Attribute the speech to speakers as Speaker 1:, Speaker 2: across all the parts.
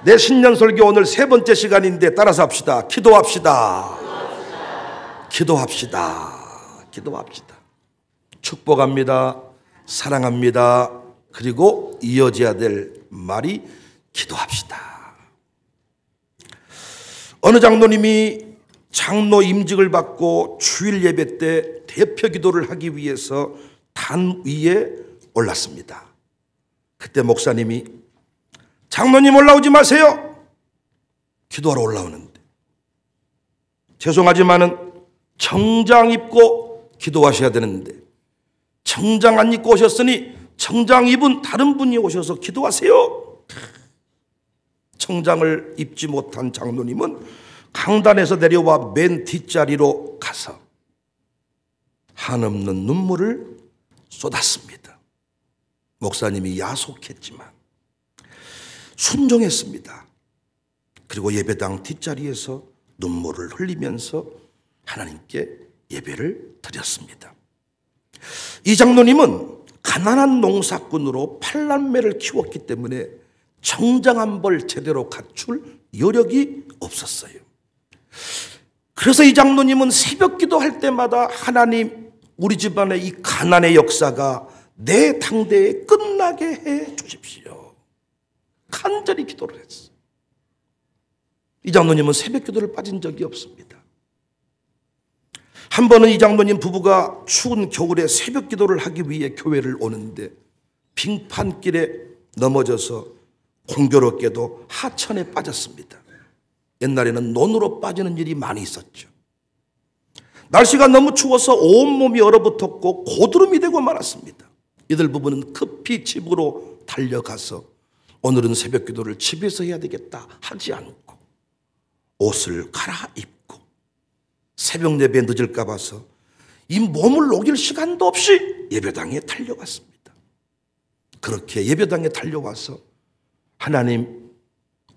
Speaker 1: 내 신년 설교 오늘 세 번째 시간인데 따라서 합시다. 기도합시다. 기도합시다. 기도합시다. 축복합니다. 사랑합니다. 그리고 이어져야 될 말이 기도합시다. 어느 장로님이 장로 임직을 받고 주일 예배 때 대표 기도를 하기 위해서 단 위에 올랐습니다. 그때 목사님이 장로님 올라오지 마세요. 기도하러 올라오는데 죄송하지만은 정장 입고 기도하셔야 되는데 정장 안 입고 오셨으니 정장 입은 다른 분이 오셔서 기도하세요. 정장을 입지 못한 장로님은 강단에서 내려와 맨 뒷자리로 가서 한없는 눈물을 쏟았습니다. 목사님이 야속했지만 순종했습니다. 그리고 예배당 뒷자리에서 눈물을 흘리면서 하나님께 예배를 드렸습니다. 이 장로님은 가난한 농사꾼으로 8남매를 키웠기 때문에 정장 한 벌 제대로 갖출 여력이 없었어요. 그래서 이 장로님은 새벽 기도할 때마다 하나님, 우리 집안의 이 가난의 역사가 내 당대에 끝나게 해 주십시오. 간절히 기도를 했어요. 이 장로님은 새벽 기도를 빠진 적이 없습니다. 한 번은 이 장로님 부부가 추운 겨울에 새벽 기도를 하기 위해 교회를 오는데 빙판길에 넘어져서 공교롭게도 하천에 빠졌습니다. 옛날에는 논으로 빠지는 일이 많이 있었죠. 날씨가 너무 추워서 온몸이 얼어붙었고 고드름이 되고 말았습니다. 이들 부부는 급히 집으로 달려가서 오늘은 새벽 기도를 집에서 해야 되겠다 하지 않고 옷을 갈아입고 새벽 예배 늦을까 봐서 이 몸을 녹일 시간도 없이 예배당에 달려갔습니다. 그렇게 예배당에 달려와서 하나님,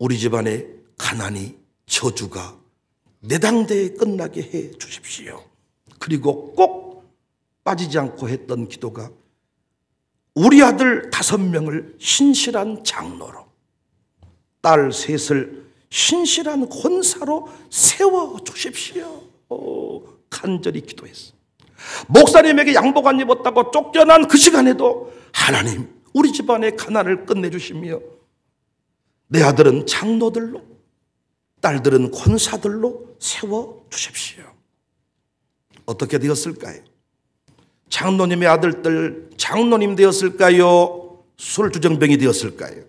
Speaker 1: 우리 집안의 가난이, 저주가 내 당대에 끝나게 해 주십시오. 그리고 꼭 빠지지 않고 했던 기도가 우리 아들 5명을 신실한 장로로, 딸 3을 신실한 권사로 세워 주십시오. 간절히 기도했어. 목사님에게 양복 안 입었다고 쫓겨난 그 시간에도 하나님, 우리 집안의 가난을 끝내주시며 내 아들은 장로들로, 딸들은 권사들로 세워 주십시오. 어떻게 되었을까요? 장로님의 아들들 장로님 되었을까요? 술주정뱅이 되었을까요?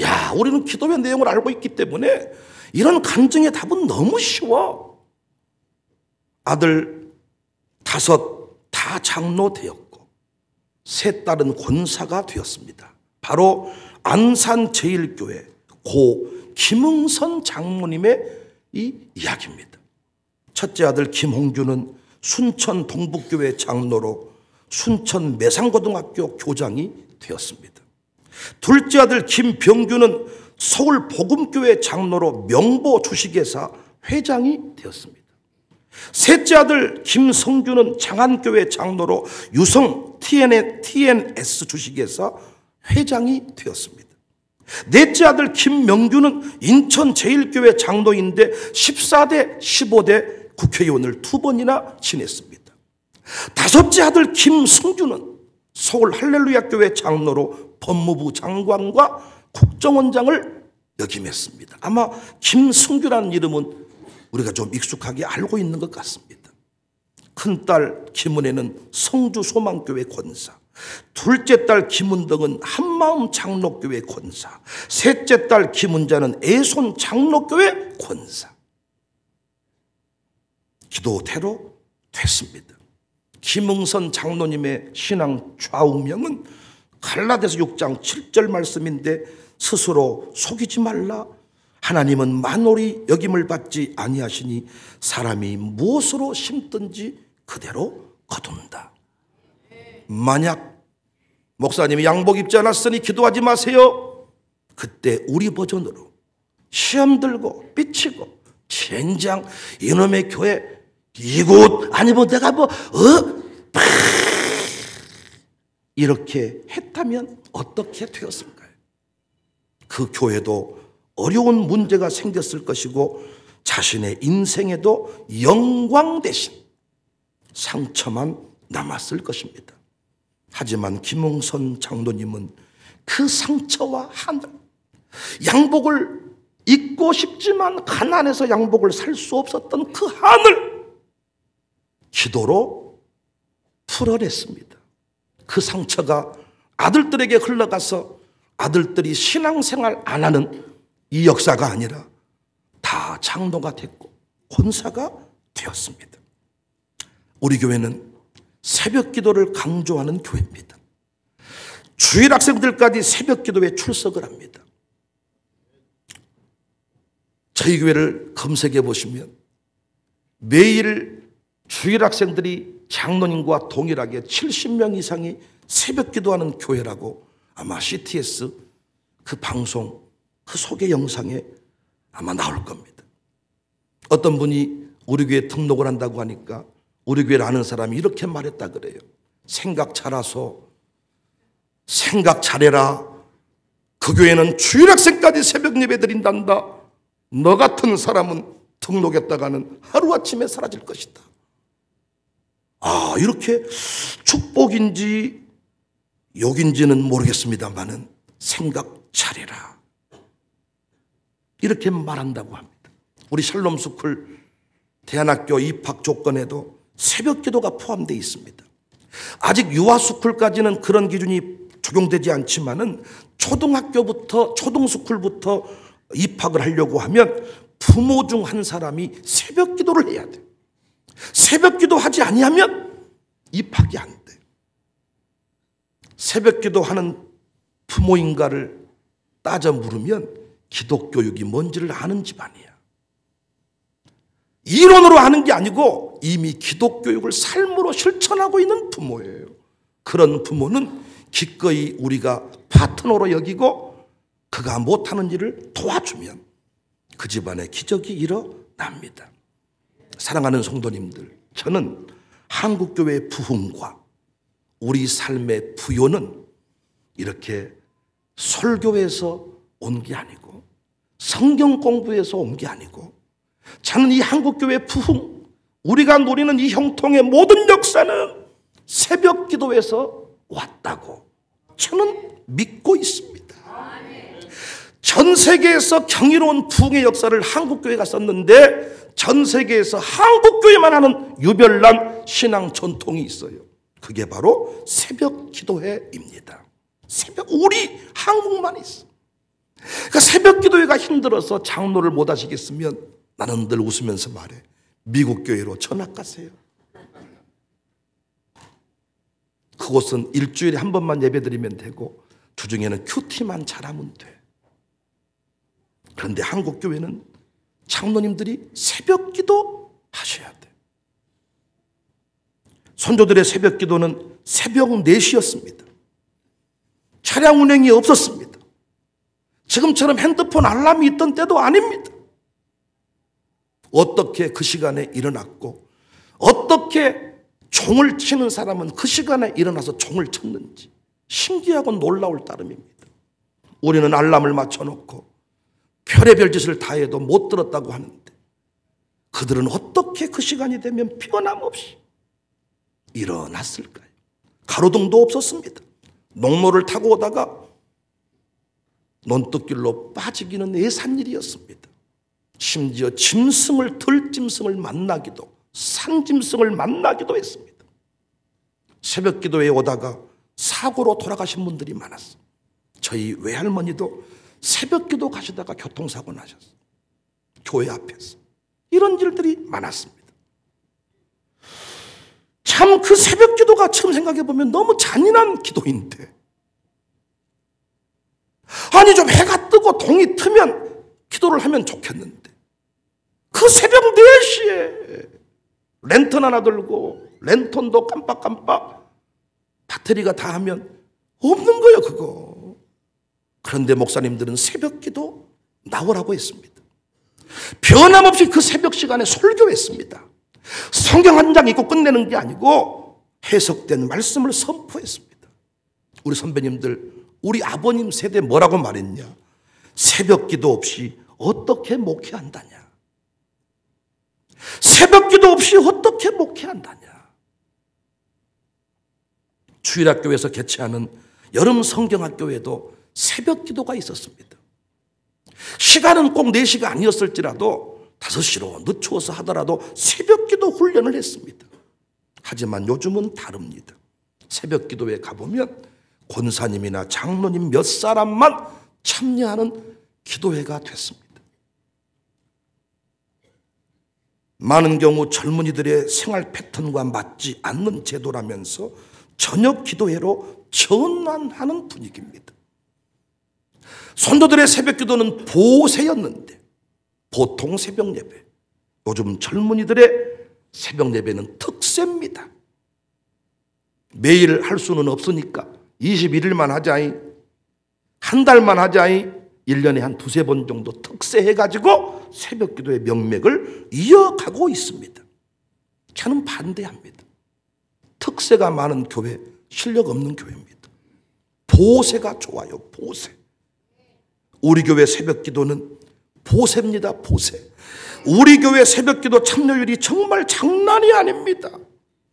Speaker 1: 야, 우리는 기도의 내용을 알고 있기 때문에 이런 간증의 답은 너무 쉬워. 아들 5 다 장로 되었고 3 딸은 권사가 되었습니다. 바로 안산제일교회 고 김응선 장로님의 이 이야기입니다. 첫째 아들 김홍규는 순천 동북교회 장로로 순천 매상고등학교 교장이 되었습니다. 둘째 아들 김병규는 서울 복음교회 장로로 명보 주식회사 회장이 되었습니다. 셋째 아들 김성규는 장안교회 장로로 유성 TNS 주식회사 회장이 되었습니다. 넷째 아들 김명규는 인천 제일교회 장로인데 14대 15대 국회의원을 2번이나 지냈습니다. 다섯째 아들 김승규는 서울 할렐루야 교회 장로로 법무부 장관과 국정원장을 역임했습니다. 아마 김승규라는 이름은 우리가 좀 익숙하게 알고 있는 것 같습니다. 큰딸 김은혜는 성주 소망교회 권사, 둘째 딸 김은덕은 한마음 장로교회 권사, 셋째 딸 김은자는 애손 장로교회 권사. 기도대로 됐습니다. 김응선 장로님의 신앙 좌우명은 갈라디아서 6장 7절 말씀인데 스스로 속이지 말라. 하나님은 만홀히 여김을 받지 아니하시니 사람이 무엇으로 심든지 그대로 거둔다. 만약 목사님이 양복 입지 않았으니 기도하지 마세요. 그때 우리 버전으로 시험 들고 삐치고 젠장 이놈의 교회 이곳 아니면 내가 이렇게 했다면 어떻게 되었을까요? 그 교회도 어려운 문제가 생겼을 것이고 자신의 인생에도 영광 대신 상처만 남았을 것입니다. 하지만 김홍선 장로님은 그 상처와 한을, 양복을 입고 싶지만 가난해서 양복을 살 수 없었던 그 한을 기도로 풀어냈습니다. 그 상처가 아들들에게 흘러가서 아들들이 신앙생활 안 하는 이 역사가 아니라 다 장로가 됐고 권사가 되었습니다. 우리 교회는 새벽 기도를 강조하는 교회입니다. 주일 학생들까지 새벽 기도에 출석을 합니다. 저희 교회를 검색해 보시면 매일 주일 학생들이 장로님과 동일하게 70명 이상이 새벽 기도하는 교회라고 아마 CTS 그 방송 그 소개 영상에 아마 나올 겁니다. 어떤 분이 우리 교회에 등록을 한다고 하니까 우리 교회를 아는 사람이 이렇게 말했다 그래요. 생각 잘하소. 생각 잘해라. 그 교회는 주일 학생까지 새벽 예배 드린단다. 너 같은 사람은 등록했다가는 하루아침에 사라질 것이다. 아, 이렇게 축복인지 욕인지는 모르겠습니다만은 생각 잘해라. 이렇게 말한다고 합니다. 우리 샬롬스쿨 대안학교 입학 조건에도 새벽 기도가 포함되어 있습니다. 아직 유아스쿨까지는 그런 기준이 적용되지 않지만은 초등스쿨부터 입학을 하려고 하면 부모 중 한 사람이 새벽 기도를 해야 돼. 새벽 기도 하지 아니하면 입학이 안 돼. 새벽 기도하는 부모인가를 따져 물으면 기독교육이 뭔지를 아는 집안이야. 이론으로 하는 게 아니고 이미 기독교육을 삶으로 실천하고 있는 부모예요. 그런 부모는 기꺼이 우리가 파트너로 여기고 그가 못하는 일을 도와주면 그 집안에 기적이 일어납니다. 사랑하는 성도님들, 저는 한국교회의 부흥과 우리 삶의 부요는 이렇게 설교에서 온 게 아니고 성경 공부에서 온 게 아니고 저는 이 한국교회 부흥, 우리가 누리는 이 형통의 모든 역사는 새벽 기도에서 왔다고 저는 믿고 있습니다. 전 세계에서 경이로운 부흥의 역사를 한국교회가 썼는데 전 세계에서 한국교회만 하는 유별난 신앙 전통이 있어요. 그게 바로 새벽 기도회입니다. 우리 한국만 있어. 그러니까 새벽 기도회가 힘들어서 장로를 못 하시겠으면 나는 늘 웃으면서 말해. 미국 교회로 전학 가세요. 그곳은 일주일에 한 번만 예배드리면 되고 주중에는 큐티만 잘하면 돼. 그런데 한국 교회는 장로님들이 새벽 기도 하셔야 돼. 선조들의 새벽 기도는 새벽 4시였습니다. 차량 운행이 없었습니다. 지금처럼 핸드폰 알람이 있던 때도 아닙니다. 어떻게 그 시간에 일어났고 어떻게 종을 치는 사람은 그 시간에 일어나서 종을 쳤는지 신기하고 놀라울 따름입니다. 우리는 알람을 맞춰놓고 별의별 짓을 다 해도 못 들었다고 하는데 그들은 어떻게 그 시간이 되면 변함없이 일어났을까요? 가로등도 없었습니다. 농로를 타고 오다가 논뚝길로 빠지기는 예산일이었습니다. 심지어 들짐승을 만나기도 산짐승을 만나기도 했습니다. 새벽 기도에 오다가 사고로 돌아가신 분들이 많았어요. 저희 외할머니도 새벽 기도 가시다가 교통사고 나셨어요. 교회 앞에서. 이런 일들이 많았습니다. 참 그 새벽 기도가 처음 생각해보면 너무 잔인한 기도인데 아니 좀 해가 뜨고 동이 트면 기도를 하면 좋겠는데 그 새벽 4시에 랜턴 하나 들고 랜턴도 깜빡깜빡 배터리가 다 하면 없는 거예요 그거. 그런데 목사님들은 새벽 기도 나오라고 했습니다. 변함없이 그 새벽 시간에 설교했습니다. 성경 한 장 읽고 끝내는 게 아니고 해석된 말씀을 선포했습니다. 우리 선배님들 우리 아버님 세대 뭐라고 말했냐. 새벽 기도 없이 어떻게 목회한다냐? 새벽 기도 없이 어떻게 목회한다냐? 주일학교에서 개최하는 여름 성경학교에도 새벽 기도가 있었습니다. 시간은 꼭 4시가 아니었을지라도 5시로 늦추어서 하더라도 새벽 기도 훈련을 했습니다. 하지만 요즘은 다릅니다. 새벽 기도에 가보면 권사님이나 장로님 몇 사람만 참여하는 기도회가 됐습니다. 많은 경우 젊은이들의 생활 패턴과 맞지 않는 제도라면서 저녁 기도회로 전환하는 분위기입니다. 성도들의 새벽 기도는 보세였는데 보통 새벽 예배, 요즘 젊은이들의 새벽 예배는 특세입니다. 매일 할 수는 없으니까 21일만 하자이, 한 달만 하자이, 1년에 한 2-3번 정도 특세해가지고 새벽 기도의 명맥을 이어가고 있습니다. 저는 반대합니다. 특세가 많은 교회, 실력 없는 교회입니다. 보세가 좋아요, 보세. 우리 교회 새벽 기도는 보세입니다, 보세. 우리 교회 새벽 기도 참여율이 정말 장난이 아닙니다.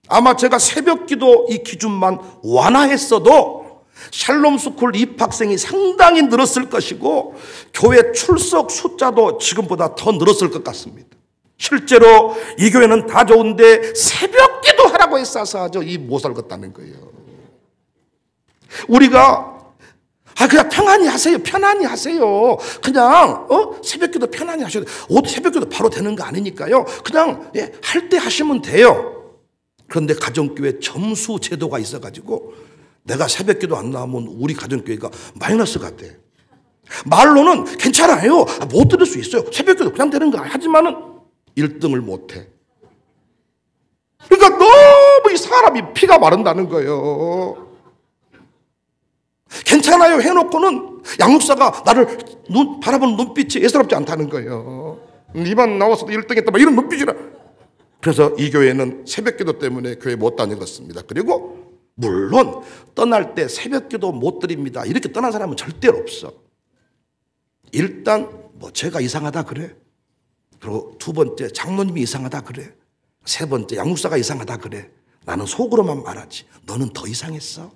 Speaker 1: 아마 제가 새벽 기도 이 기준만 완화했어도 샬롬스쿨 입학생이 상당히 늘었을 것이고 교회 출석 숫자도 지금보다 더 늘었을 것 같습니다. 실제로 이 교회는 다 좋은데 새벽 기도하라고 했어서 이 못 살겠다는 거예요. 우리가 그냥 편안히 하세요. 편안히 하세요. 그냥 새벽 기도 편안히 하셔도 돼요. 새벽 기도 바로 되는 거 아니니까요. 그냥 할 때 하시면 돼요. 그런데 가정교회 점수 제도가 있어가지고 내가 새벽 기도 안 나오면 우리 가정교회가 마이너스가 돼. 말로는 괜찮아요. 못 들을 수 있어요. 새벽 기도 그냥 되는 거 하지만은 1등을 못 해. 그러니까 너무 이 사람이 피가 마른다는 거예요. 괜찮아요 해놓고는 양육사가 나를 바라보는 눈빛이 예사롭지 않다는 거예요. 니만 나와서도 1등 했다 이런 눈빛이라. 그래서 이 교회는 새벽 기도 때문에 교회 못 다니겠습니다. 그리고 물론 떠날 때 새벽 기도 못 드립니다 이렇게 떠난 사람은 절대로 없어. 일단 제가 이상하다 그래. 그리고 2번째 장로님이 이상하다 그래. 3번째 양육사가 이상하다 그래. 나는 속으로만 말하지. 너는 더 이상했어.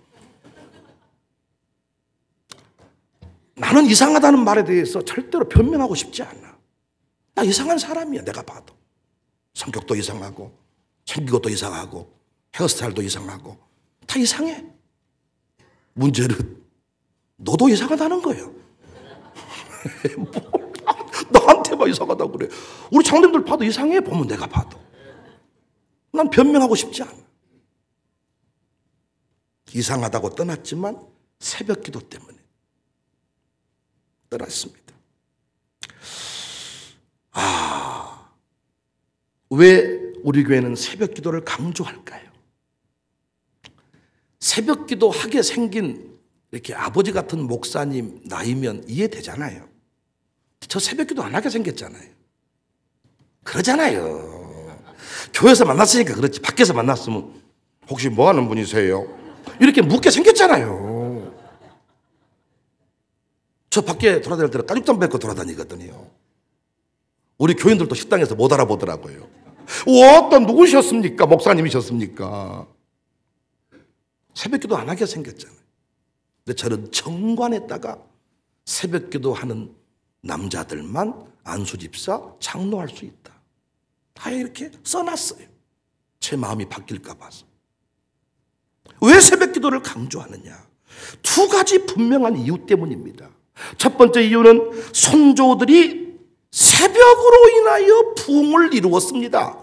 Speaker 1: 나는 이상하다는 말에 대해서 절대로 변명하고 싶지 않아. 나 이상한 사람이야 내가 봐도. 성격도 이상하고 생긴 것도 이상하고 헤어스타일도 이상하고 다 이상해. 문제는 너도 이상하다는 거예요. 나한테만 이상하다고 그래. 우리 장로님들 봐도 이상해 보면 내가 봐도. 난 변명하고 싶지 않아. 이상하다고 떠났지만 새벽 기도 때문에 떠났습니다. 왜 우리 교회는 새벽 기도를 강조할까요? 새벽 기도 하게 생긴 이렇게 아버지 같은 목사님 나이면 이해되잖아요. 저 새벽 기도 안 하게 생겼잖아요. 그러잖아요. 교회에서 만났으니까 그렇지. 밖에서 만났으면 혹시 뭐 하는 분이세요? 이렇게 묻게 생겼잖아요. 저 밖에 돌아다닐 때는 까죽담 뱉고 돌아다니거든요. 우리 교인들도 식당에서 못 알아보더라고요. 어떤 누구셨습니까? 목사님이셨습니까? 새벽 기도 안 하게 생겼잖아요. 근데 저는 정관에다가 새벽 기도 하는 남자들만 안수집사 장로할 수 있다. 다 이렇게 써놨어요. 제 마음이 바뀔까 봐서. 왜 새벽 기도를 강조하느냐? 2가지 분명한 이유 때문입니다. 첫 번째 이유는 선조들이 새벽으로 인하여 부흥을 이루었습니다.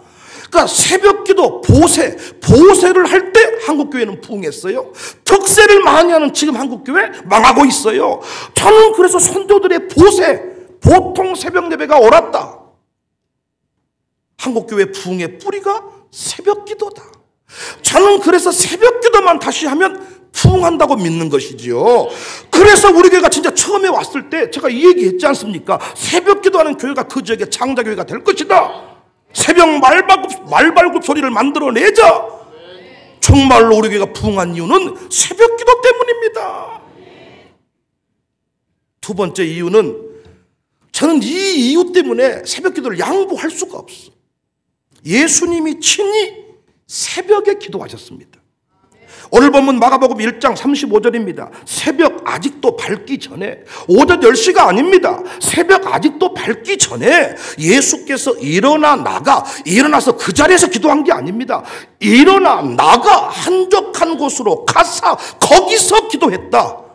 Speaker 1: 그러니까 새벽 기도, 보세를 할 때 한국교회는 부흥했어요. 특세를 많이 하는 지금 한국교회 망하고 있어요. 저는 그래서 선조들의 보통 새벽 예배가 옳았다. 한국교회 부흥의 뿌리가 새벽 기도다. 저는 그래서 새벽 기도만 다시 하면 부흥한다고 믿는 것이지요. 그래서 우리 교회가 진짜 처음에 왔을 때 제가 이 얘기했지 않습니까? 새벽 기도하는 교회가 그 지역의 창자교회가 될 것이다. 새벽 말발굽 소리를 만들어내자. 정말로 우리 교회가 부흥한 이유는 새벽 기도 때문입니다. 2번째 이유는 저는 이 이유 때문에 새벽 기도를 양보할 수가 없어. 예수님이 친히 새벽에 기도하셨습니다. 오늘 본문 마가복음 1장 35절입니다. 새벽 아직도 밝기 전에, 오전 10시가 아닙니다. 새벽 아직도 밝기 전에 예수께서 일어나서 그 자리에서 기도한 게 아닙니다. 일어나 나가 한적한 곳으로 가사 거기서 기도했다.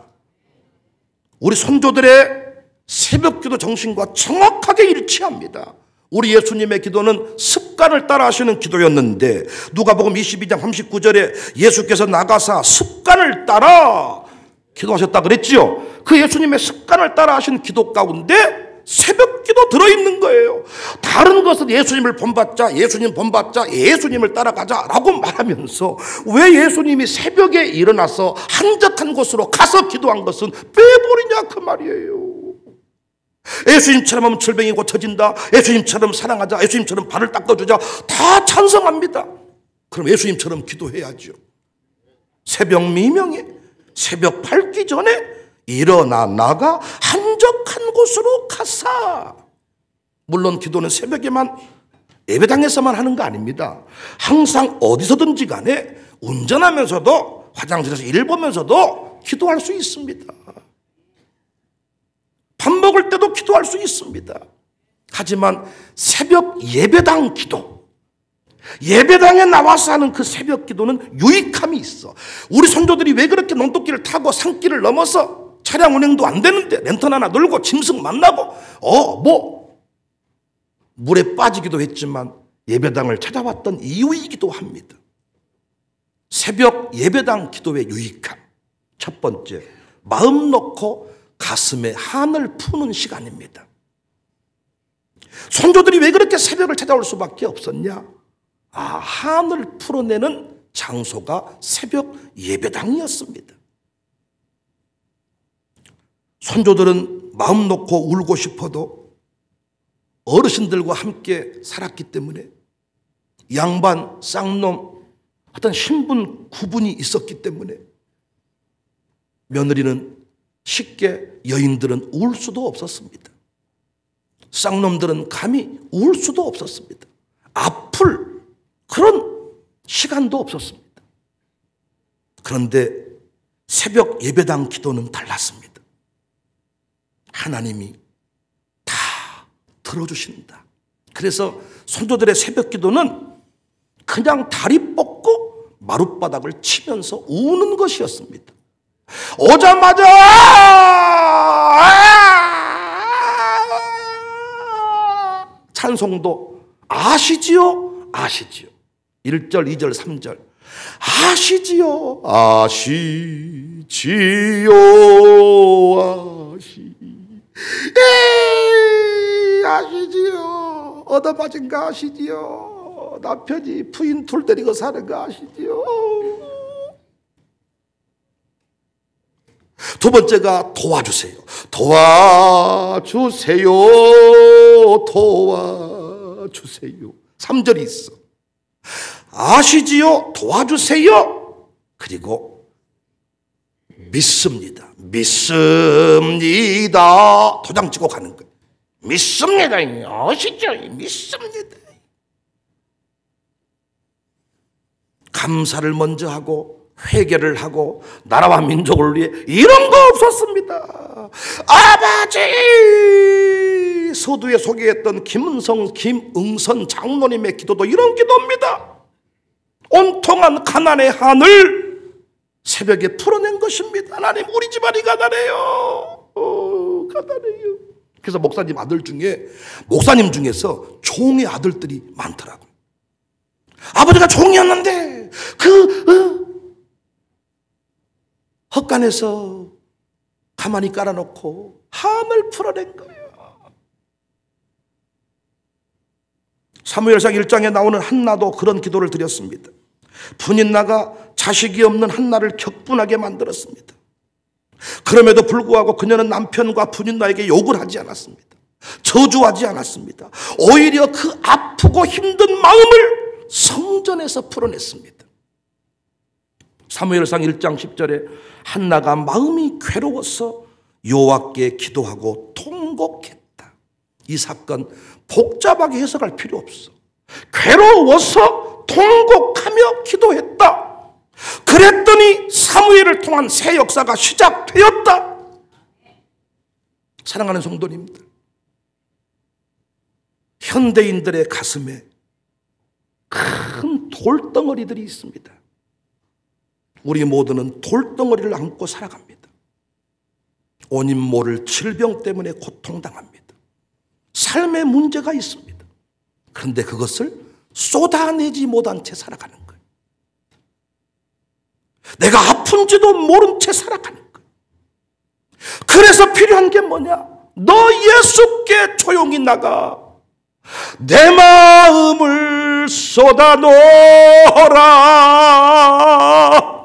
Speaker 1: 우리 선조들의 새벽 기도 정신과 정확하게 일치합니다. 우리 예수님의 기도는 습관을 따라 하시는 기도였는데, 누가복음 22장 39절에 예수께서 나가사 습관을 따라 기도하셨다 그랬지요. 그 예수님의 습관을 따라 하신 기도 가운데 새벽 기도 들어있는 거예요. 다른 것은 예수님을 본받자, 예수님 본받자, 예수님을 따라가자라고 말하면서 왜 예수님이 새벽에 일어나서 한적한 곳으로 가서 기도한 것은 빼버리냐 그 말이에요. 예수님처럼 하면 질병이 고쳐진다, 예수님처럼 사랑하자, 예수님처럼 발을 닦아주자, 다 찬성합니다. 그럼 예수님처럼 기도해야죠. 새벽 미명에, 새벽 밝기 전에 일어나 나가 한적한 곳으로 가사. 물론 기도는 새벽에만, 예배당에서만 하는 거 아닙니다. 항상 어디서든지 간에 운전하면서도, 화장실에서 일 보면서도 기도할 수 있습니다. 밥 먹을 때도 기도할 수 있습니다. 하지만 새벽 예배당 기도, 예배당에 나와서 하는 그 새벽 기도는 유익함이 있어. 우리 선조들이 왜 그렇게 논토길을 타고 산길을 넘어서 차량 운행도 안 되는데 랜턴 하나 들고 짐승 만나고 물에 빠지기도 했지만 예배당을 찾아왔던 이유이기도 합니다. 새벽 예배당 기도의 유익함, 첫 번째, 마음 놓고 가슴에 한을 푸는 시간입니다. 선조들이 왜 그렇게 새벽을 찾아올 수밖에 없었냐? 한을 풀어내는 장소가 새벽 예배당이었습니다. 선조들은 마음 놓고 울고 싶어도 어르신들과 함께 살았기 때문에 양반, 쌍놈, 어떤 신분 구분이 있었기 때문에 며느리는 쉽게, 여인들은 울 수도 없었습니다. 쌍놈들은 감히 울 수도 없었습니다. 아플 그런 시간도 없었습니다. 그런데 새벽 예배당 기도는 달랐습니다. 하나님이 다 들어주신다. 그래서 선조들의 새벽 기도는 그냥 다리 뻗고 마룻바닥을 치면서 우는 것이었습니다. 오자마자 찬송도 아시지요? 아시지요. 1절, 2절, 3절. 아시지요? 아시지요? 아시지요? 얻어맞은 거 아시지요? 남편이 부인 둘 데리고 사는 거 아시지요? 두 번째가 도와주세요. 도와주세요. 도와주세요. 3절이 있어. 아시지요? 도와주세요. 그리고 믿습니다. 믿습니다. 도장 찍고 가는 거예요. 믿습니다. 아시죠? 믿습니다. 감사를 먼저 하고 회개를 하고 나라와 민족을 위해 이런 거 없었습니다. 아버지! 서두에 소개했던 김응선 장로님의 기도도 이런 기도입니다. 온통한 가난의 한을 새벽에 풀어낸 것입니다. 하나님, 우리 집안이 가난해요. 가난해요. 그래서 목사님 중에서 종의 아들들이 많더라고요. 아버지가 종이었는데 헛간에서 가만히 깔아놓고 한을 풀어낸 거예요. 사무엘상 1장에 나오는 한나도 그런 기도를 드렸습니다. 분인나가 자식이 없는 한나를 격분하게 만들었습니다. 그럼에도 불구하고 그녀는 남편과 분인나에게 욕을 하지 않았습니다. 저주하지 않았습니다. 오히려 그 아프고 힘든 마음을 성전에서 풀어냈습니다. 사무엘상 1장 10절에 한나가 마음이 괴로워서 여호와께 기도하고 통곡했다. 이 사건 복잡하게 해석할 필요 없어. 괴로워서 통곡하며 기도했다. 그랬더니 사무엘을 통한 새 역사가 시작되었다. 사랑하는 성도님들, 현대인들의 가슴에 큰 돌덩어리들이 있습니다. 우리 모두는 돌덩어리를 안고 살아갑니다. 원인 모를 질병 때문에 고통당합니다. 삶에 문제가 있습니다. 그런데 그것을 쏟아내지 못한 채 살아가는 거예요. 내가 아픈지도 모른 채 살아가는 거예요. 그래서 필요한 게 뭐냐? 너 예수께 조용히 나가 내 마음을 쏟아놓으라.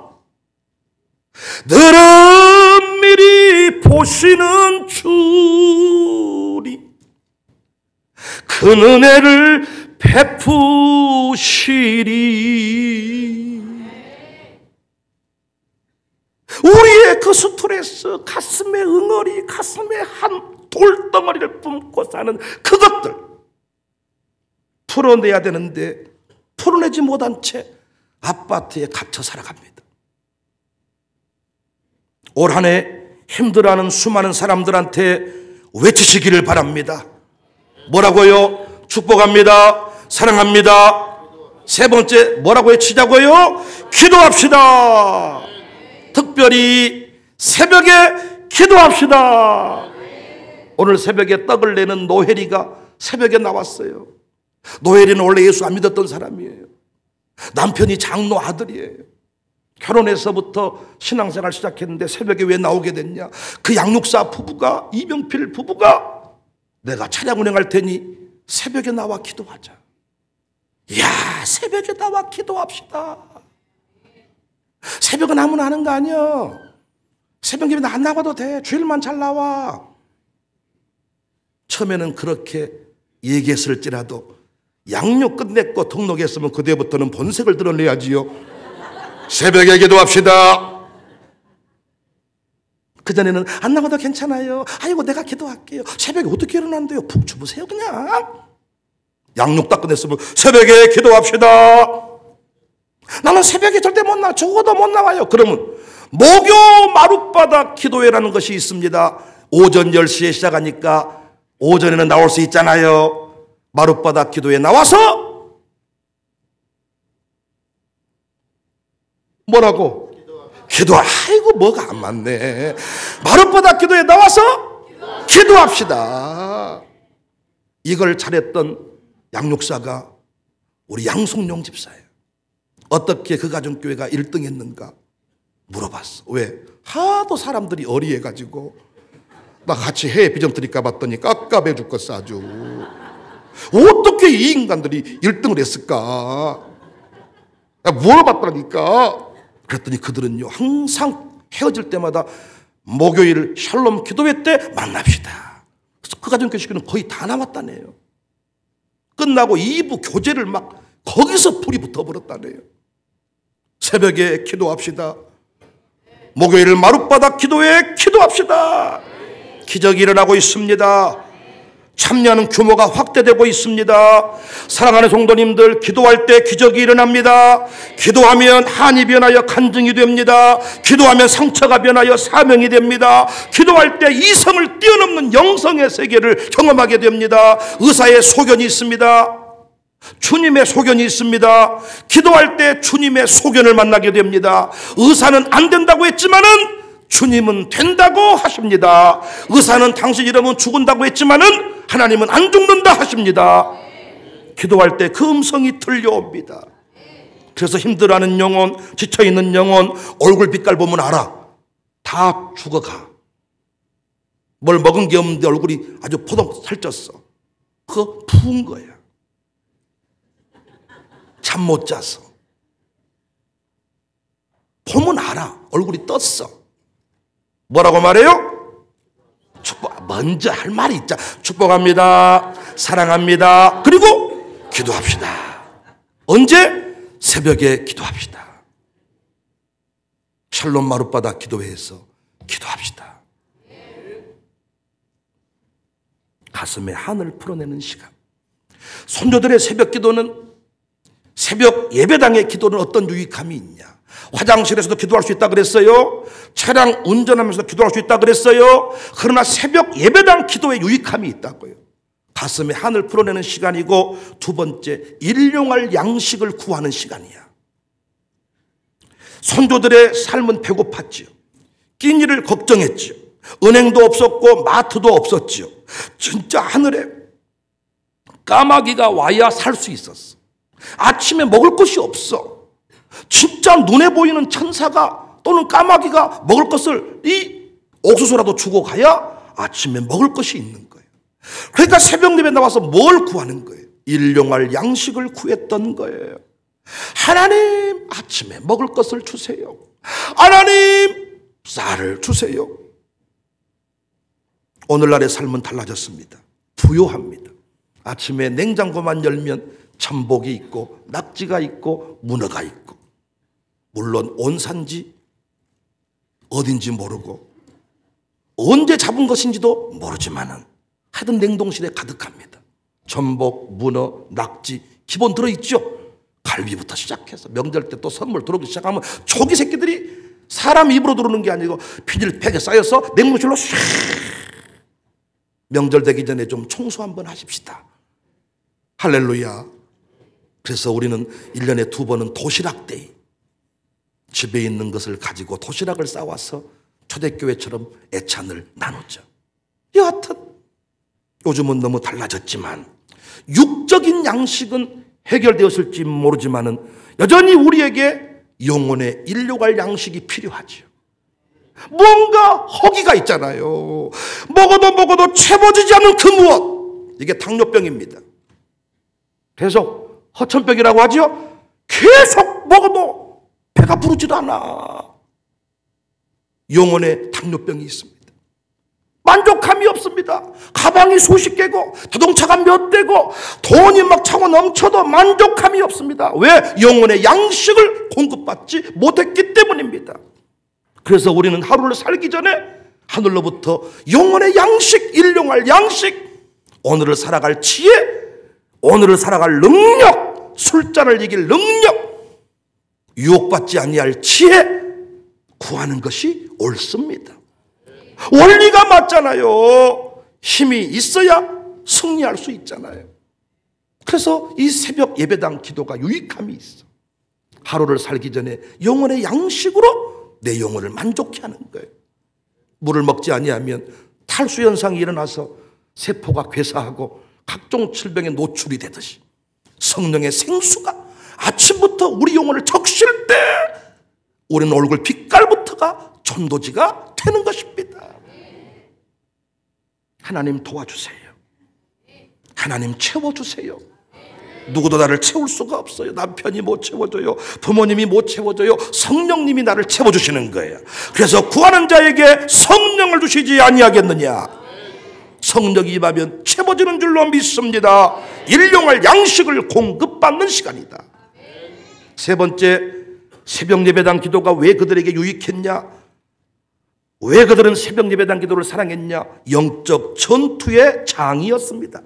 Speaker 1: 늘은 미리 보시는 주리 그 은혜를 베푸시리. 우리의 그 스트레스, 가슴에 응어리, 가슴에 한 돌덩어리를 품고 사는 그것들 풀어내야 되는데 풀어내지 못한 채 아파트에 갇혀 살아갑니다. 올 한 해 힘들어하는 수많은 사람들한테 외치시기를 바랍니다. 뭐라고요? 축복합니다. 사랑합니다. 세 번째 뭐라고 외치자고요? 기도합시다. 특별히 새벽에 기도합시다. 오늘 새벽에 떡을 내는 노혜리가 새벽에 나왔어요. 노혜리는 원래 예수 안 믿었던 사람이에요. 남편이 장로 아들이에요. 결혼해서부터 신앙생활 시작했는데 새벽에 왜 나오게 됐냐? 그 양육사 부부가, 이명필 부부가 내가 차량 운행할 테니 새벽에 나와 기도하자. 이야, 새벽에 나와 기도합시다. 새벽은 아무나 하는 거 아니야. 새벽에 안 나와도 돼. 주일만 잘 나와. 처음에는 그렇게 얘기했을지라도 양육 끝냈고 등록했으면 그때부터는 본색을 드러내야지요. 새벽에 기도합시다. 그전에는 안 나와도 괜찮아요. 아이고 내가 기도할게요. 새벽에 어떻게 일어난대요? 푹 주무세요 그냥. 양육 다 끝냈으면 새벽에 기도합시다. 나는 새벽에 절대 못 나와. 적어도 못 나와요. 그러면 목요 마룻바닥 기도회라는 것이 있습니다. 오전 10시에 시작하니까 오전에는 나올 수 있잖아요. 마룻바닥 기도에 나와서 뭐라고? 기도. 아이고 뭐가 안 맞네. 마룻바닥 기도에 나와서 기도합시다. 이걸 잘했던 양육사가 우리 양송용 집사예요. 어떻게 그 가정교회가 1등 했는가 물어봤어. 왜? 하도 사람들이 어리해가지고 나 같이 해외 비전 드릴까 봤더니 깝깝해 죽겠어 아주. 어떻게 이 인간들이 1등을 했을까 물어봤다니까. 그랬더니 그들은요 항상 헤어질 때마다 목요일 샬롬 기도회 때 만납시다. 그래서 그 가정교회 식구는 거의 다 나왔다네요. 끝나고 2부 교제를 막 거기서 불이 붙어버렸다네요. 새벽에 기도합시다. 목요일 마룻바닥 기도회 기도합시다. 기적이 일어나고 있습니다. 참여하는 규모가 확대되고 있습니다. 사랑하는 성도님들, 기도할 때 기적이 일어납니다. 기도하면 한이 변하여 간증이 됩니다. 기도하면 상처가 변하여 사명이 됩니다. 기도할 때 이성을 뛰어넘는 영성의 세계를 경험하게 됩니다. 의사의 소견이 있습니다. 주님의 소견이 있습니다. 기도할 때 주님의 소견을 만나게 됩니다. 의사는 안 된다고 했지만은 주님은 된다고 하십니다. 의사는 당신 이러면 죽는다고 했지만은 하나님은 안 죽는다 하십니다. 기도할 때 그 음성이 들려옵니다. 그래서 힘들어하는 영혼, 지쳐있는 영혼, 얼굴 빛깔 보면 알아. 다 죽어가. 뭘 먹은 게 없는데 얼굴이 아주 포동 살쪘어. 그거 부은 거야. 잠 못 자서. 보면 알아. 얼굴이 떴어. 뭐라고 말해요? 축복. 먼저 할 말이 있자. 축복합니다. 사랑합니다. 그리고 기도합시다. 언제? 새벽에 기도합시다. 샬롬 마룻바닥 기도회에서 기도합시다. 가슴에 한을 풀어내는 시간. 선조들의 새벽 기도는, 새벽 예배당의 기도는 어떤 유익함이 있냐? 화장실에서도 기도할 수 있다 그랬어요. 차량 운전하면서도 기도할 수 있다 그랬어요. 그러나 새벽 예배당 기도에 유익함이 있다고요. 가슴에 한을 풀어내는 시간이고, 두 번째, 일용할 양식을 구하는 시간이야. 선조들의 삶은 배고팠지요. 끼니를 걱정했지요. 은행도 없었고 마트도 없었지요. 진짜 하늘에 까마귀가 와야 살 수 있었어. 아침에 먹을 것이 없어. 진짜 눈에 보이는 천사가 또는 까마귀가 먹을 것을 이 옥수수라도 주고 가야 아침에 먹을 것이 있는 거예요. 그러니까 새벽 예배 나와서 뭘 구하는 거예요? 일용할 양식을 구했던 거예요. 하나님, 아침에 먹을 것을 주세요. 하나님, 쌀을 주세요. 오늘날의 삶은 달라졌습니다. 부요합니다. 아침에 냉장고만 열면 전복이 있고 낙지가 있고 문어가 있고, 물론 온산지 어딘지 모르고 언제 잡은 것인지도 모르지만은 하여튼 냉동실에 가득합니다. 전복, 문어, 낙지 기본 들어있죠. 갈비부터 시작해서 명절 때 또 선물 들어오기 시작하면 조기 새끼들이 사람 입으로 들어오는 게 아니고 비닐팩에 쌓여서 냉동실로 샥. 명절 되기 전에 좀 청소 한번 하십시다. 할렐루야. 그래서 우리는 1년에 2번은 도시락데이, 집에 있는 것을 가지고 도시락을 싸와서 초대교회처럼 애찬을 나누죠. 여하튼 요즘은 너무 달라졌지만 육적인 양식은 해결되었을지 모르지만은 여전히 우리에게 영혼의 일용할 양식이 필요하죠. 뭔가 허기가 있잖아요. 먹어도 채워지지 않는 그 무엇, 이게 당뇨병입니다. 계속 허천병이라고 하죠. 계속 먹어도 배가 부르지도 않아. 영혼의 당뇨병이 있습니다. 만족함이 없습니다. 가방이 수십 개고 자동차가 몇 대고 돈이 막 차고 넘쳐도 만족함이 없습니다. 왜? 영혼의 양식을 공급받지 못했기 때문입니다. 그래서 우리는 하루를 살기 전에 하늘로부터 영혼의 양식, 일용할 양식, 오늘을 살아갈 지혜, 오늘을 살아갈 능력, 술잔을 이길 능력, 유혹받지 아니할 지혜 구하는 것이 옳습니다. 원리가 맞잖아요. 힘이 있어야 승리할 수 있잖아요. 그래서 이 새벽 예배당 기도가 유익함이 있어. 하루를 살기 전에 영혼의 양식으로 내 영혼을 만족케 하는 거예요. 물을 먹지 아니하면 탈수 현상이 일어나서 세포가 괴사하고 각종 질병에 노출이 되듯이 성령의 생수가 아침부터 우리 영혼을 적실 때 우리는 얼굴 빛깔부터가 전도지가 되는 것입니다. 하나님 도와주세요. 하나님 채워주세요. 누구도 나를 채울 수가 없어요. 남편이 못 채워줘요. 부모님이 못 채워줘요. 성령님이 나를 채워주시는 거예요. 그래서 구하는 자에게 성령을 주시지 아니하겠느냐. 성령이 임하면 채워지는 줄로 믿습니다. 일용할 양식을 공급받는 시간이다. 세 번째, 새벽 예배당 기도가 왜 그들에게 유익했냐? 왜 그들은 새벽 예배당 기도를 사랑했냐? 영적 전투의 장이었습니다.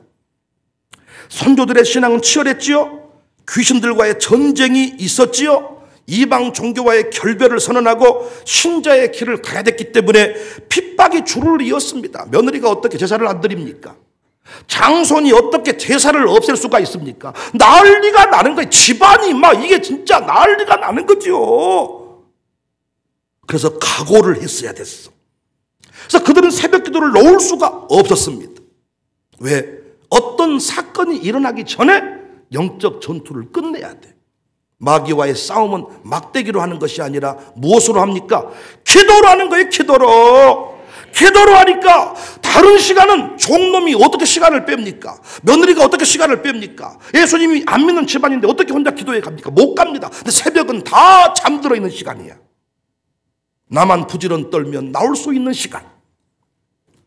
Speaker 1: 선조들의 신앙은 치열했지요. 귀신들과의 전쟁이 있었지요. 이방 종교와의 결별을 선언하고 신자의 길을 가야 됐기 때문에 핍박이 줄을 이었습니다. 며느리가 어떻게 제사를 안 드립니까? 장손이 어떻게 제사를 없앨 수가 있습니까? 난리가 나는 거예요. 집안이 막 이게 진짜 난리가 나는 거죠. 그래서 각오를 했어야 됐어. 그래서 그들은 새벽 기도를 놓을 수가 없었습니다. 왜? 어떤 사건이 일어나기 전에 영적 전투를 끝내야 돼. 마귀와의 싸움은 막대기로 하는 것이 아니라 무엇으로 합니까? 기도로 하는 거예요. 기도로 하니까 다른 시간은 종놈이 어떻게 시간을 뺍니까? 며느리가 어떻게 시간을 뺍니까? 예수님이 안 믿는 집안인데 어떻게 혼자 기도에 갑니까? 못 갑니다. 근데 새벽은 다 잠들어 있는 시간이야. 나만 부지런 떨면 나올 수 있는 시간.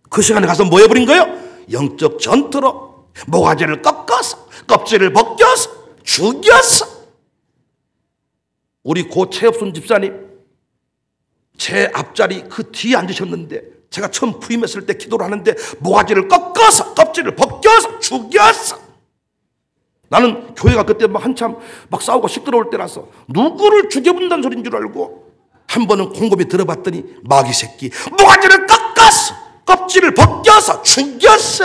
Speaker 1: 그 시간에 가서 뭐 해버린 거예요? 영적 전투로 모가지를 꺾어서 껍질을 벗겨서 죽였어. 우리 고 최엽순 집사님 제 앞자리 그 뒤에 앉으셨는데 제가 처음 부임했을 때 기도를 하는데 모가지를 꺾어서 껍질을 벗겨서 죽였어. 나는 교회가 그때 막 한참 막 싸우고 시끄러울 때라서 누구를 죽여본다는 소리인 줄 알고 한 번은 곰곰이 들어봤더니 마귀 새끼 모가지를 꺾어서 껍질을 벗겨서 죽였어.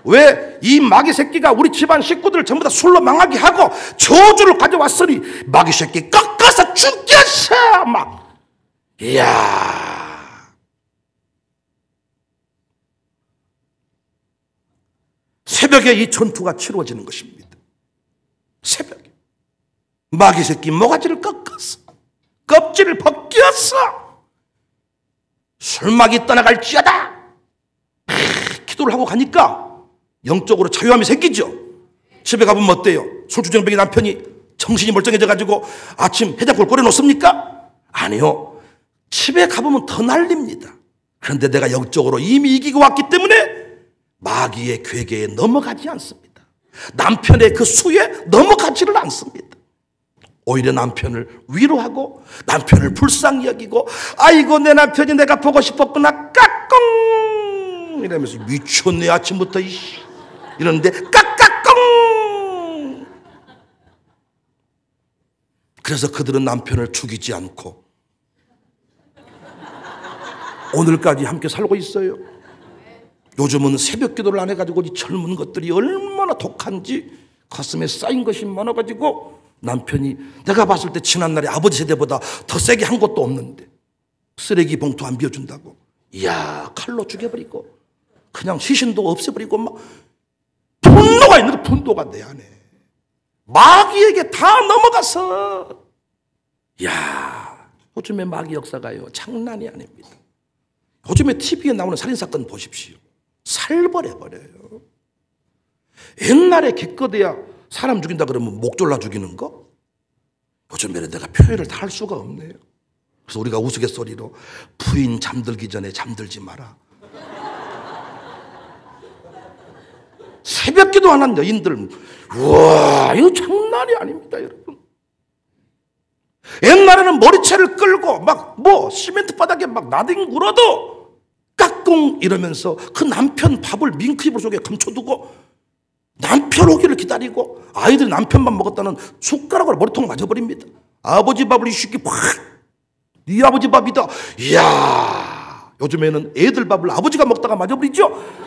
Speaker 1: 왜? 이 마귀 새끼가 우리 집안 식구들을 전부 다 술로 망하게 하고 저주를 가져왔으니 마귀 새끼 꺾어서 죽였어. 막 이야. 새벽에 이 전투가 치루어지는 것입니다. 새벽에 마귀 새끼 모가지를 꺾었어. 껍질을 벗겼어. 술막이 떠나갈지어다. 기도를 하고 가니까 영적으로 자유함이 생기죠. 집에 가보면 어때요? 술주정뱅이 남편이 정신이 멀쩡해져가지고 아침 해장국을 끓여놓습니까? 아니요. 집에 가보면 더 날립니다. 그런데 내가 영적으로 이미 이기고 왔기 때문에 마귀의 괴계에 넘어가지 않습니다. 남편의 그 수에 넘어가지를 않습니다. 오히려 남편을 위로하고 남편을 불쌍히 여기고 아이고 내 남편이 내가 보고 싶었구나 까꿍 이러면서 미쳤네 아침부터 이러는데 까까꿍. 그래서 그들은 남편을 죽이지 않고 오늘까지 함께 살고 있어요. 요즘은 새벽 기도를 안 해가지고 이 젊은 것들이 얼마나 독한지 가슴에 쌓인 것이 많아가지고 남편이 내가 봤을 때 지난날에 아버지 세대보다 더 세게 한 것도 없는데 쓰레기 봉투 안 비워준다고 이야 칼로 죽여버리고 그냥 시신도 없애버리고 막 분노가 있는데 분노가 내 안에 마귀에게 다 넘어가서 이야 요즘에 마귀 역사가요 장난이 아닙니다. 요즘에 TV에 나오는 살인사건 보십시오. 살벌해버려요. 옛날에 기껏해야 사람 죽인다 그러면 목 졸라 죽이는 거? 요즘에는 내가 표현을 다 할 수가 없네요. 그래서 우리가 우스갯소리로 부인 잠들기 전에 잠들지 마라. 새벽 기도하는 여인들 우와 이거 장난이 아닙니다 여러분. 옛날에는 머리채를 끌고 막 시멘트 바닥에 막 나뒹굴어도 까꿍 이러면서 그 남편 밥을 밍크이불 속에 감춰두고 남편 오기를 기다리고 아이들이 남편만 먹었다는 숟가락으로 머리통 맞아버립니다. 아버지 밥을 이 새끼 팍 네 아버지 밥이다. 이야 요즘에는 애들 밥을 아버지가 먹다가 맞아버리죠.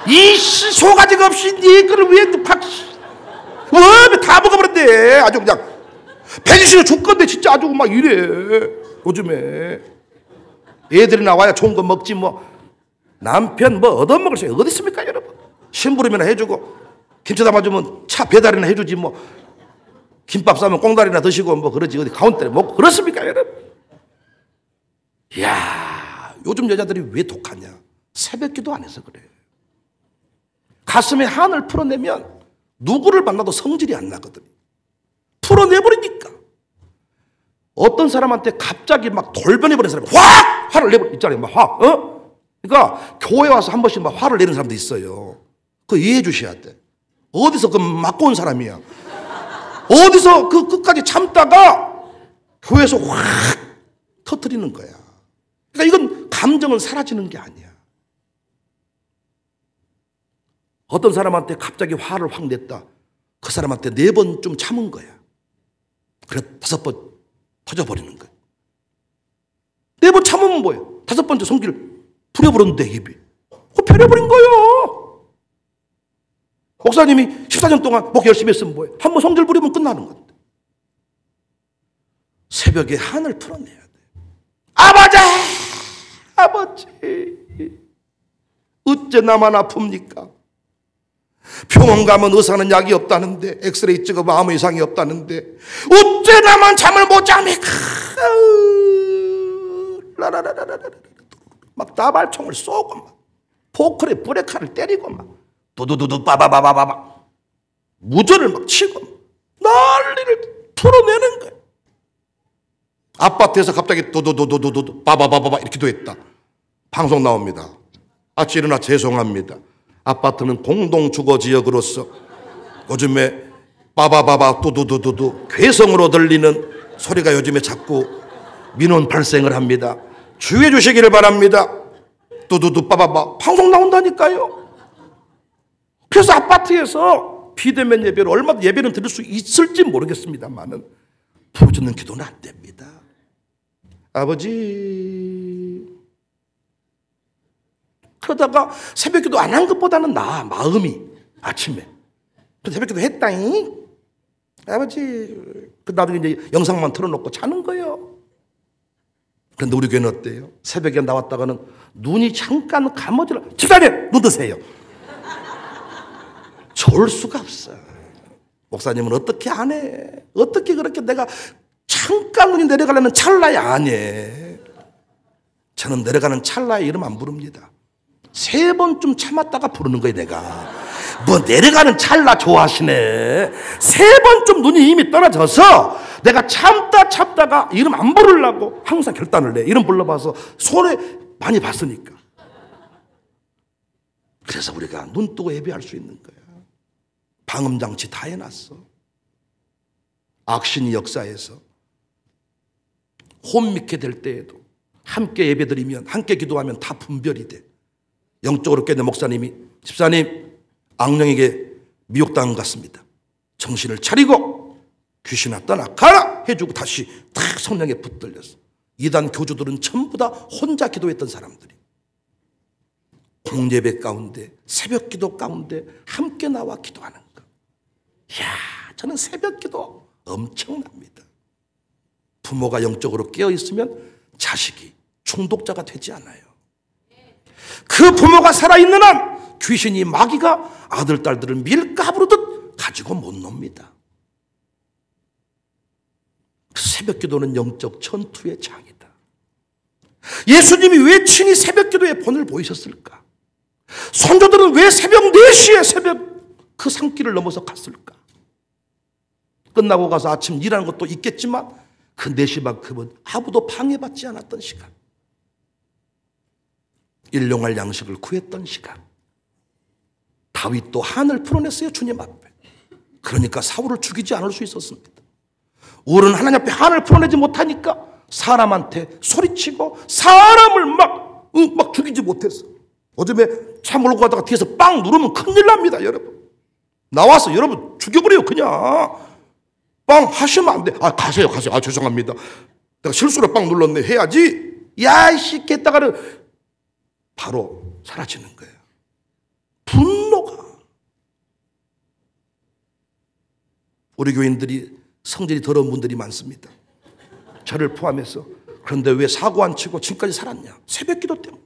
Speaker 1: 이 소가지가 없이 네 그를 왜 팍 다 먹어버렸대. 아주 그냥 배지신을 줄 건데 진짜 아주 막 이래. 요즘에 애들이 나와야 좋은 거 먹지 뭐 남편 뭐 얻어먹을 수 어디 있습니까 여러분. 심부름이나 해주고 김치 담아주면 차 배달이나 해주지 뭐 김밥 싸면 꽁다리나 드시고 뭐 그러지 어디 가운데를 먹고 그렇습니까 여러분. 이야 요즘 여자들이 왜 독하냐. 새벽 기도 안 해서 그래. 가슴에 한을 풀어내면 누구를 만나도 성질이 안 나거든. 풀어내버리니까. 어떤 사람한테 갑자기 막 돌변해버린 사람이 확 화를 내버려 있잖아요. 막 확 그러니까 교회 와서 한 번씩 막 화를 내는 사람도 있어요. 그거 이해해 주셔야 돼. 어디서 그 맞고 온 사람이야. 어디서 그 끝까지 참다가 교회에서 확 터뜨리는 거야. 그러니까 이건 감정은 사라지는 게 아니야. 어떤 사람한테 갑자기 화를 확 냈다. 그 사람한테 4번쯤 참은 거야. 그래 5번 터져버리는 거야. 4번 참으면 뭐예요? 5번째 성기를 부려버렸는데 입이. 그거 패려버린 거예요. 목사님이 14년 동안 목 열심히 했으면 뭐예요? 한 번 성질 부리면 끝나는 건데. 새벽에 한을 풀어내야 돼. 아버지 어째 나만 아픕니까? 병원 가면 의사는 약이 없다는데 엑스레이 찍어봐 아무 이상이 없다는데 어째 나만 잠을 못 잡니까? 막 다발총을 쏘고 막 포크레 브레카를 때리고 막 두두두두 빠바바바바바 무전을 막 치고 난리를 풀어내는 거야. 아파트에서 갑자기 두두두두두두 빠바바바바 이렇게 기도했다. 방송 나옵니다. 아침 일어나 죄송합니다. 아파트는 공동주거지역으로서 요즘에 빠바바바 두두두두두 괴성으로 들리는 소리가 요즘에 자꾸 민원 발생을 합니다. 주의해 주시기를 바랍니다. 뚜두두 빠바바 방송 나온다니까요. 그래서 아파트에서 비대면 예배를 얼마나 예배는 드릴 수 있을지 모르겠습니다만은 부르짖는 기도는 안 됩니다. 아버지, 그러다가 새벽 기도 안 한 것보다는 나아, 마음이. 아침에 새벽 기도 했다잉. 아버지, 나중에 이제 영상만 틀어놓고 자는 거예요. 그런데 우리 교회는 어때요? 새벽에 나왔다가는 눈이 잠깐 감아지라. 집사님, 눈 뜨세요. 좋을 수가 없어. 목사님은 어떻게 안 해? 어떻게 그렇게 내가 잠깐 눈이 내려가려는 찰나에 안 해? 저는 내려가는 찰나에 이름 안 부릅니다. 3번쯤 참았다가 부르는 거예요, 내가. 뭐 내려가는 찰나 좋아하시네. 3번쯤 눈이 이미 떨어져서 내가 참다가 이름 안 부르려고 항상 결단을 내. 이름 불러봐서 손에 많이 봤으니까. 그래서 우리가 눈 뜨고 예배할 수 있는 거야. 방음장치 다 해놨어. 악신이 역사에서 혼미케 될 때에도 함께 예배드리면, 함께 기도하면 다 분별이 돼. 영적으로 깨는 목사님이, 집사님 악령에게 미혹당한 것 같습니다. 정신을 차리고 귀신아 떠나가라 해주고 다시 탁 성령에 붙들렸어. 이단 교주들은 전부 다 혼자 기도했던 사람들이 공예배 가운데, 새벽 기도 가운데 함께 나와 기도하는 것. 이야, 저는 새벽 기도 엄청납니다. 부모가 영적으로 깨어있으면 자식이 중독자가 되지 않아요. 그 부모가 살아있는 한 귀신이, 마귀가 아들, 딸들을 밀가부르듯 가지고 못 놉니다. 새벽 기도는 영적 전투의 장이다. 예수님이 왜 친히 새벽 기도의 본을 보이셨을까? 선조들은 왜 새벽 4시에 새벽 그 산길을 넘어서 갔을까? 끝나고 가서 아침 일하는 것도 있겠지만 그 4시만큼은 아무도 방해받지 않았던 시간. 일용할 양식을 구했던 시간. 다윗도 한을 풀어냈어요, 주님 앞에. 그러니까 사울을 죽이지 않을 수 있었습니다. 우리는 하나님 앞에 한을 풀어내지 못하니까 사람한테 소리치고 사람을 막 죽이지 못했어. 어즘에 차 몰고 가다가 뒤에서 빵 누르면 큰일 납니다, 여러분. 나와서 여러분 죽여버려요, 그냥. 빵 하시면 안 돼. 아, 가세요. 아, 죄송합니다. 내가 실수로 빵 눌렀네 해야지. 야, 이씨, 했다가는 바로 사라지는 거예요. 분노가. 우리 교인들이 성질이 더러운 분들이 많습니다. 저를 포함해서. 그런데 왜 사고 안 치고 지금까지 살았냐? 새벽 기도 때문에.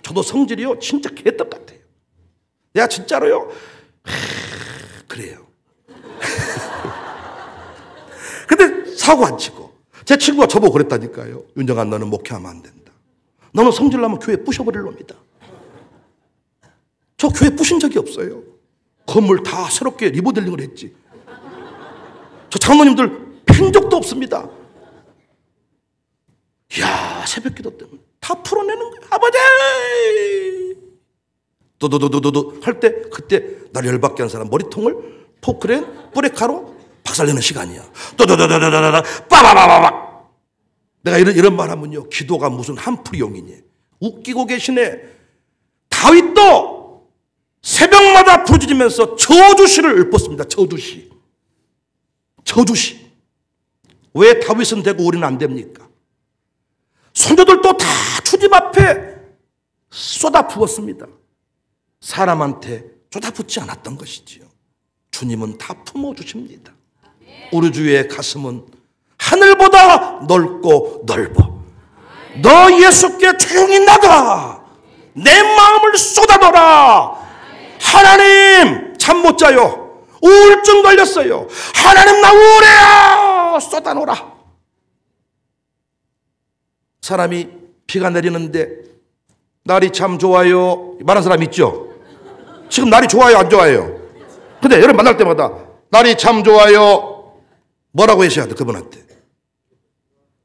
Speaker 1: 저도 성질이요, 진짜 개떡 같아요. 내가 진짜로요, 그래요. 근데 사고 안 치고. 제 친구가 저보고 그랬다니까요. 윤정아, 너는 목회하면 안 된다. 너는 성질 나면 교회 부셔버릴 놈이다. 저 교회 부신 적이 없어요. 건물 다 새롭게 리모델링을 했지. 저 장로님들 팬 적도 없습니다. 이야, 새벽 기도 때문에 다 풀어내는 거야. 아버지! 도도도도도도 할 때, 그때 날 열받게 한 사람 머리통을 포크렌, 뿌레카로 박살내는 시간이야. 도도도도도도도 빠바바바바. 내가 이런 말 하면요, 기도가 무슨 한풀이용이니. 웃기고 계시네. 다윗도 새벽마다 부르짖으면서 저주시를 읊었습니다. 저주시. 왜 다윗은 되고 우리는 안 됩니까? 선조들도 다 주님 앞에 쏟아 부었습니다. 사람한테 쏟아붓지 않았던 것이지요. 주님은 다 품어주십니다. 우리 주의 가슴은 하늘보다 넓고 넓어. 너 예수께 조용히 나가. 내 마음을 쏟아둬라. 하나님, 잠 못 자요. 우울증 걸렸어요. 하나님, 나 우울해요. 쏟아놓으라. 사람이 비가 내리는데 날이 참 좋아요 말하는 사람 있죠? 지금 날이 좋아요, 안 좋아요? 근데 여러분 만날 때마다 날이 참 좋아요 뭐라고 하셔야 돼? 그분한테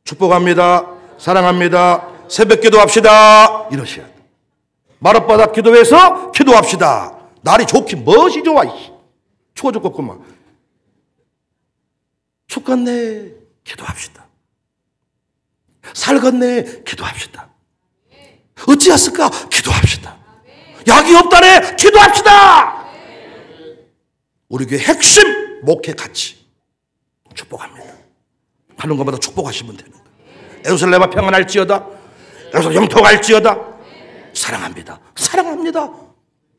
Speaker 1: 축복합니다, 사랑합니다, 새벽 기도합시다 이러셔야 돼. 마룻바닥 기도해서 기도합시다. 날이 좋긴 무엇이 좋아. 추워 죽겠구만. 춥겠네, 기도합시다. 살겠네, 기도합시다. 어찌했을까? 기도합시다. 약이 없다네. 기도합시다. 우리 교회 핵심 목회 가치 축복합니다. 하는 것보다 축복하시면 되는 거예요. 예루살렘아 평안할지어다. 예루살렘 영토할지어다. 사랑합니다. 사랑합니다.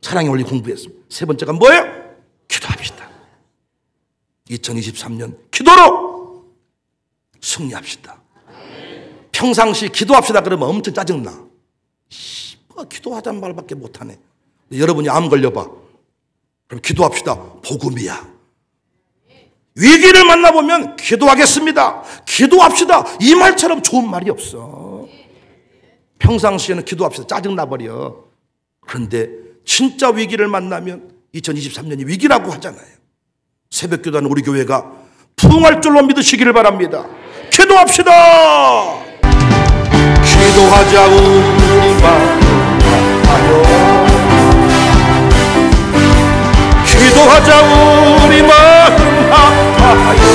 Speaker 1: 사랑의 원리 공부했습니다. 세 번째가 뭐예요? 기도합시다. 2023년 기도로 승리합시다. 평상시 기도합시다 그러면 엄청 짜증나. 뭐 기도하자는 말밖에 못하네. 여러분이 암 걸려봐. 그럼 기도합시다. 복음이야. 위기를 만나보면 기도하겠습니다. 기도합시다. 이 말처럼 좋은 말이 없어. 평상시에는 기도합시다. 짜증나버려. 그런데 진짜 위기를 만나면 2023년이 위기라고 하잖아요. 새벽 기도하는 우리 교회가 부흥할 줄로 믿으시기를 바랍니다. 기도합시다. 기도하자 우리 마음 아파요. 기도하자 우리 마음 아파요.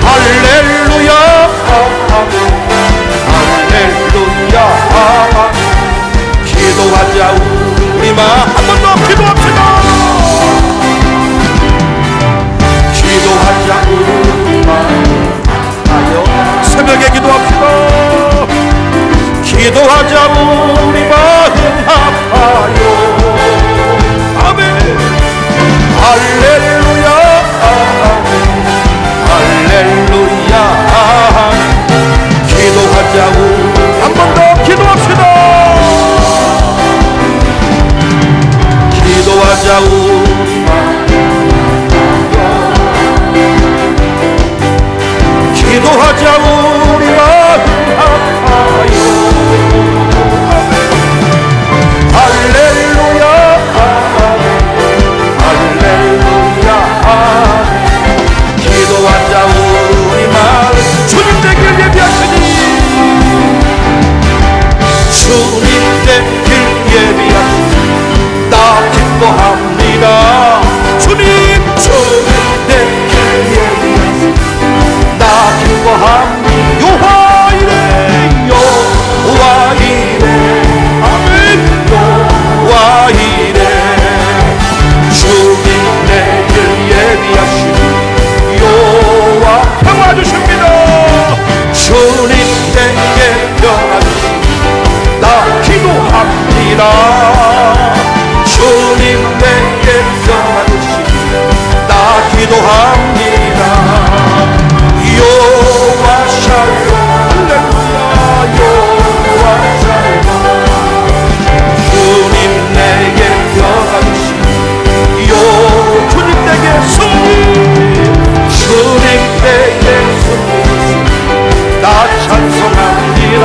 Speaker 1: 할렐루야 할렐루야. 기도하자 우리 마음. 한 번 더 기도합시다. 기도하자 우리 마음 아파요. 새벽에 기도합시다. 기도하자 우리 마음 아파요. 아멘. 할렐루야 할렐루야. 기도하자 우리. 한 번 더 기도합시다. 기도하자 우리 마음 아파요. 기도하자 우리 마음 아파요. 할렐루야 할렐루야. 기도하자 우리 마음. 주님 되길 예비하시니 주님 되길 예비하시니 나 기뻐합니다. 주님 되길 예비하시니 나 기뻐합니다. 여호와 이래 여호와 이래. 아멘. 여호와 이래. 주님 내길 예비하시니 여호와 평화 주십니다. 주님 내게 평화 주시니 나 기도합니다. 주님 내게 평화 주시니 나 기도합니다. 여호와 샬롬 할렐루야. 여호와 샬롬. 주님 내게 평화 주시니 주님 내게 승리. 주님 내게 승리. 나 찬송합니다.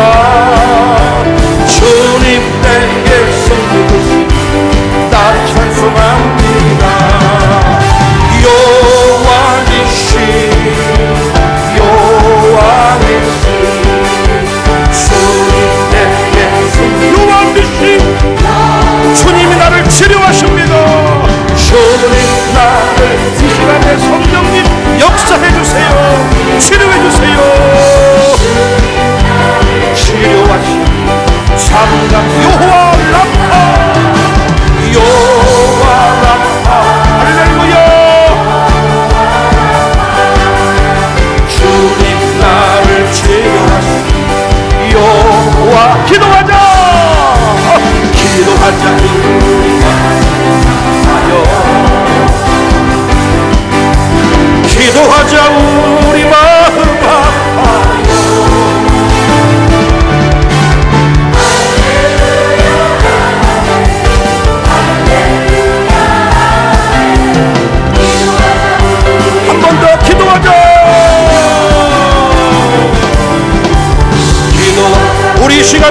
Speaker 1: 주님 내게 승리 주시니 나 찬송합니다. 주님이 나를 치료하십니다. 주님 나를 이 시간에 성령님 역사해 주세요. 치료해 주세요. 치료하시니 삼강 여호와 라파. 여호와 라파. 할렐루야. 주님 나를 치료하시니 여호와. 기도하자. 기도하자.